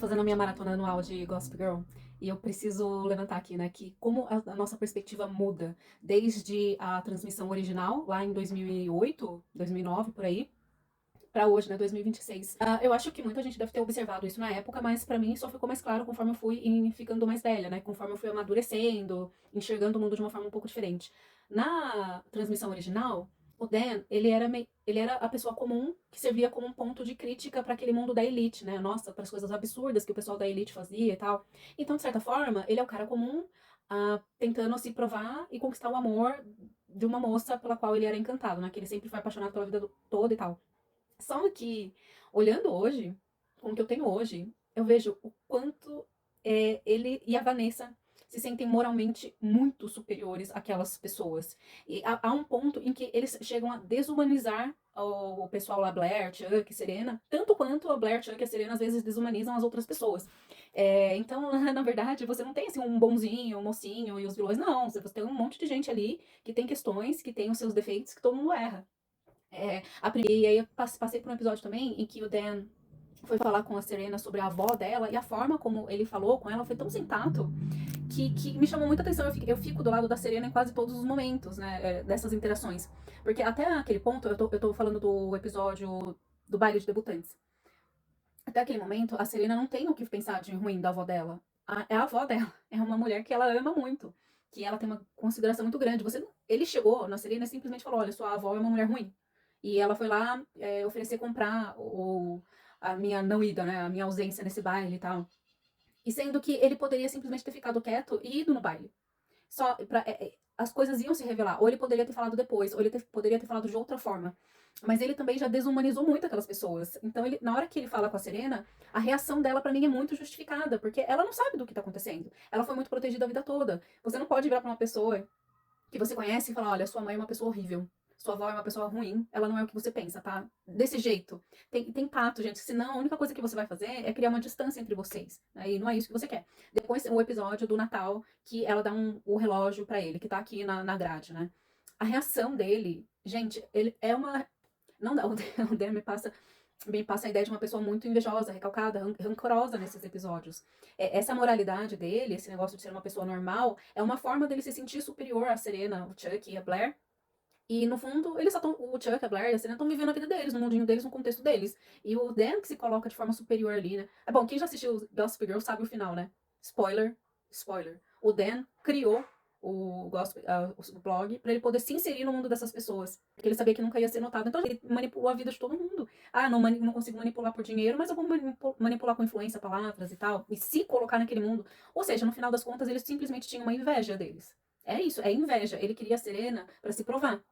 fazendo a minha maratona anual de Gossip Girl e eu preciso levantar aqui, né, que como a nossa perspectiva muda desde a transmissão original, lá em 2008, 2009, por aí, pra hoje, né, 2026. Eu acho que muita gente deve ter observado isso na época, mas pra mim só ficou mais claro conforme eu fui ficando mais velha, né, conforme eu fui amadurecendo, enxergando o mundo de uma forma um pouco diferente. Na transmissão original, o Dan, ele era a pessoa comum que servia como um ponto de crítica para aquele mundo da elite, né? Nossa, para as coisas absurdas que o pessoal da elite fazia e tal. Então, de certa forma, ele é o cara comum, tentando se provar e conquistar o amor de uma moça pela qual ele era encantado, né? Que ele sempre foi apaixonado pela vida toda e tal. Só que, olhando hoje, com o que eu tenho hoje, eu vejo o quanto ele e a Vanessa se sentem moralmente muito superiores àquelas pessoas. E há um ponto em que eles chegam a desumanizar o pessoal lá, Blair, Chuck, Serena, tanto quanto a Blair, Chuck e a Serena às vezes desumanizam as outras pessoas. Então, na verdade, você não tem assim um bonzinho, um mocinho e os vilões, não. Você tem um monte de gente ali que tem questões, que tem os seus defeitos, que todo mundo erra. E aí eu passei por um episódio também em que o Dan foi falar com a Serena sobre a avó dela e a forma como ele falou com ela foi tão sem tato que me chamou muita atenção. Eu fico do lado da Serena em quase todos os momentos, né, dessas interações. Porque até aquele ponto, eu tô falando do episódio do baile de debutantes. Até aquele momento, a Serena não tem o que pensar de ruim da avó dela. É a avó dela. É uma mulher que ela ama muito. Que ela tem uma consideração muito grande. Ele chegou na Serena e simplesmente falou: olha, sua avó é uma mulher ruim. E ela foi lá oferecer comprar a minha não ida, né? A minha ausência nesse baile e tal. E sendo que ele poderia simplesmente ter ficado quieto e ido no baile. As coisas iam se revelar. Ou ele poderia ter falado depois, ou ele poderia ter falado de outra forma. Mas ele também já desumanizou muito aquelas pessoas. Então, na hora que ele fala com a Serena, a reação dela pra mim é muito justificada, porque ela não sabe do que tá acontecendo. Ela foi muito protegida a vida toda. Você não pode virar pra uma pessoa que você conhece e falar: olha, sua mãe é uma pessoa horrível. Sua avó é uma pessoa ruim, ela não é o que você pensa, tá? Desse jeito. Tem tato, gente. Senão, a única coisa que você vai fazer é criar uma distância entre vocês. Né? E não é isso que você quer. Depois, o episódio do Natal, que ela dá o relógio pra ele, que tá aqui na grade, né? A reação dele, gente, ele é uma. Não dá, o Dan me passa a ideia de uma pessoa muito invejosa, recalcada, rancorosa nesses episódios. Essa moralidade dele, esse negócio de ser uma pessoa normal, é uma forma dele se sentir superior à Serena, o Chuck e a Blair. E no fundo, eles só estão. O Chuck, a Blair e a Serena estão vivendo a vida deles, no mundinho deles, no contexto deles. E o Dan que se coloca de forma superior ali, né? Bom, quem já assistiu Gossip Girl sabe o final, né? Spoiler, spoiler. O Dan criou o blog para ele poder se inserir no mundo dessas pessoas. Porque ele sabia que nunca ia ser notado. Então ele manipulou a vida de todo mundo. Não consigo manipular por dinheiro, mas eu vou manipular com influência, palavras e tal. E se colocar naquele mundo. Ou seja, no final das contas, eles simplesmente tinham uma inveja deles. É isso, é inveja. Ele queria a Serena para se provar.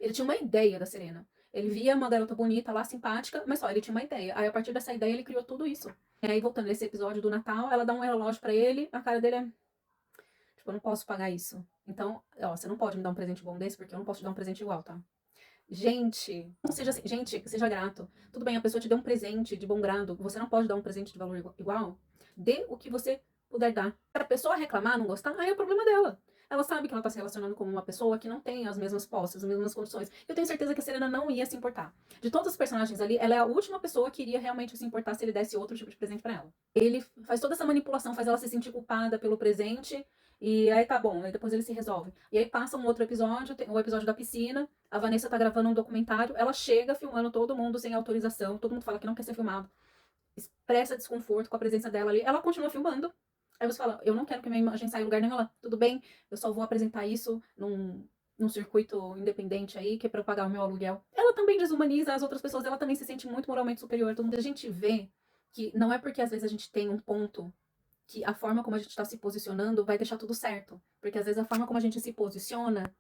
Ele tinha uma ideia da Serena. Ele via uma garota bonita lá, simpática, mas só, ele tinha uma ideia. Aí, a partir dessa ideia, ele criou tudo isso. E aí, voltando nesse episódio do Natal, ela dá um relógio pra ele, a cara dele é: tipo, eu não posso pagar isso. Então, ó, você não pode me dar um presente bom desse, porque eu não posso te dar um presente igual, tá? Gente, não seja assim, gente, seja grato. Tudo bem, a pessoa te deu um presente de bom grado, você não pode dar um presente de valor igual. Dê o que você puder dar. Para a pessoa reclamar, não gostar, aí é o problema dela. Ela sabe que ela tá se relacionando com uma pessoa que não tem as mesmas posses, as mesmas condições. Eu tenho certeza que a Serena não ia se importar. De todos os personagens ali, ela é a última pessoa que iria realmente se importar se ele desse outro tipo de presente para ela. Ele faz toda essa manipulação, faz ela se sentir culpada pelo presente, e aí tá bom, aí depois ele se resolve. E aí passa um outro episódio, o episódio da piscina, a Vanessa tá gravando um documentário, ela chega filmando todo mundo sem autorização, todo mundo fala que não quer ser filmado, expressa desconforto com a presença dela ali, ela continua filmando. Aí você fala: eu não quero que minha imagem saia em lugar nenhum. Ela: tudo bem, eu só vou apresentar isso num circuito independente aí, que é pra eu pagar o meu aluguel. Ela também desumaniza as outras pessoas, ela também se sente muito moralmente superior. Então a gente vê que não é porque às vezes a gente tem um ponto que a forma como a gente está se posicionando vai deixar tudo certo. Porque às vezes a forma como a gente se posiciona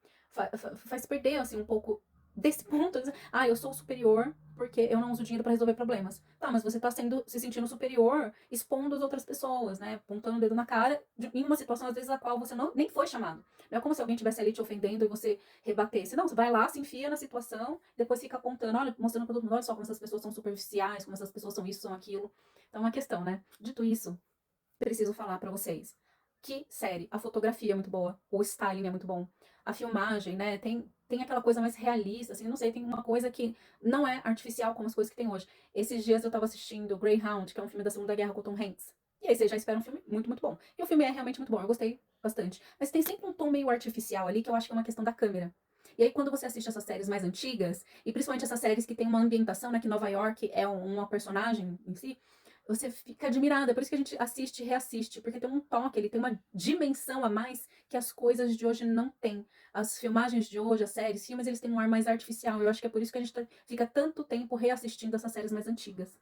faz perder assim um pouco desse ponto. Eu sou superior porque eu não uso dinheiro para resolver problemas. Tá, mas você tá se sentindo superior expondo as outras pessoas, né? Apontando o dedo na cara em uma situação às vezes a qual você nem foi chamado. Não é como se alguém tivesse ali te ofendendo e você rebatesse. Não, você vai lá, se enfia na situação, depois fica apontando, olha, mostrando para todo mundo: olha só como essas pessoas são superficiais, como essas pessoas são isso, são aquilo. Então é uma questão, né? Dito isso, preciso falar pra vocês. Que série, a fotografia é muito boa, o styling é muito bom, a filmagem, né? Tem tem aquela coisa mais realista, assim, não sei, tem uma coisa que não é artificial como as coisas que tem hoje. Esses dias eu tava assistindo Greyhound, que é um filme da Segunda Guerra com o Tom Hanks. E aí você já espera um filme muito, muito bom. E o filme é realmente muito bom, eu gostei bastante. Mas tem sempre um tom meio artificial ali, que eu acho que é uma questão da câmera. E aí, quando você assiste essas séries mais antigas, e principalmente essas séries que tem uma ambientação, né, que Nova York é uma personagem em si, você fica admirada. É por isso que a gente assiste e reassiste, porque tem um toque, ele tem uma dimensão a mais que as coisas de hoje não têm. As filmagens de hoje, as séries, filmes, eles têm um ar mais artificial. Eu acho que é por isso que a gente fica tanto tempo reassistindo essas séries mais antigas.